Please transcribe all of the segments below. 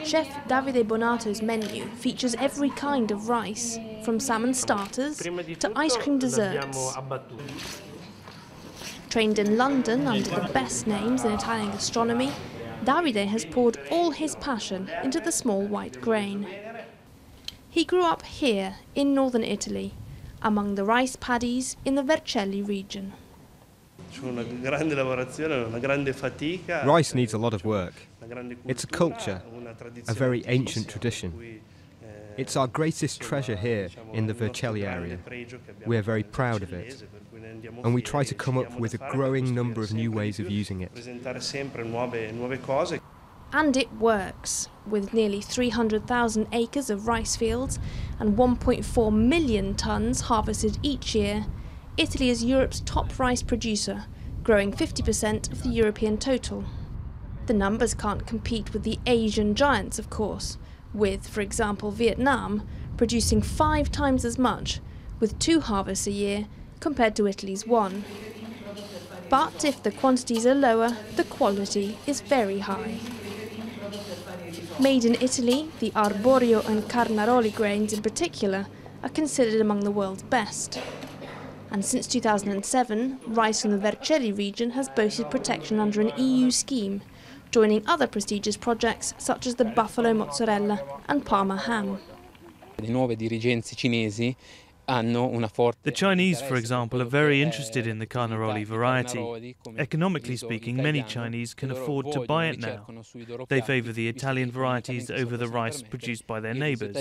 Chef Davide Bonato's menu features every kind of rice, from salmon starters to ice cream desserts. Trained in London under the best names in Italian gastronomy, Davide has poured all his passion into the small white grain. He grew up here in northern Italy, among the rice paddies in the Vercelli region. Rice needs a lot of work. It's a culture, a very ancient tradition. It's our greatest treasure here in the Vercelli area. We're very proud of it. And we try to come up with a growing number of new ways of using it. And it works. With nearly 300,000 acres of rice fields and 1.4 million tonnes harvested each year, Italy is Europe's top rice producer, growing 50% of the European total. The numbers can't compete with the Asian giants, of course, with, for example, Vietnam producing 5 times as much, with 2 harvests a year, compared to Italy's 1. But if the quantities are lower, the quality is very high. Made in Italy, the arborio and carnaroli grains in particular are considered among the world's best. And since 2007, rice from the Vercelli region has boasted protection under an EU scheme, joining other prestigious projects such as the buffalo mozzarella and Parma ham. The Chinese, for example, are very interested in the Carnaroli variety. Economically speaking, many Chinese can afford to buy it now. They favour the Italian varieties over the rice produced by their neighbours.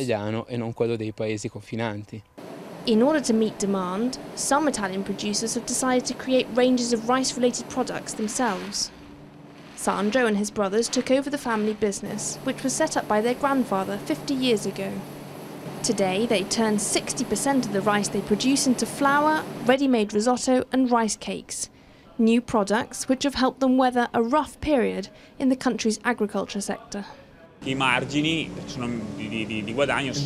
In order to meet demand, some Italian producers have decided to create ranges of rice-related products themselves. Sandro and his brothers took over the family business, which was set up by their grandfather 50 years ago. Today, they turn 60% of the rice they produce into flour, ready-made risotto and rice cakes, new products which have helped them weather a rough period in the country's agriculture sector. In the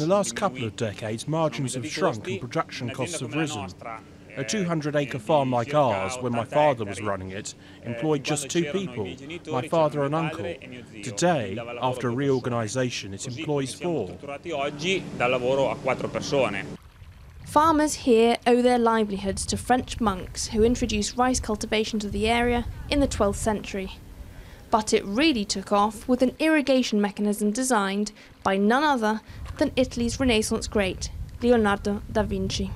last couple of decades, margins have shrunk and production costs have risen. A 200-acre farm like ours, when my father was running it, employed just 2 people, my father and uncle. Today, after reorganisation, it employs 4. Farmers here owe their livelihoods to French monks who introduced rice cultivation to the area in the 12th century. But it really took off with an irrigation mechanism designed by none other than Italy's Renaissance great, Leonardo da Vinci.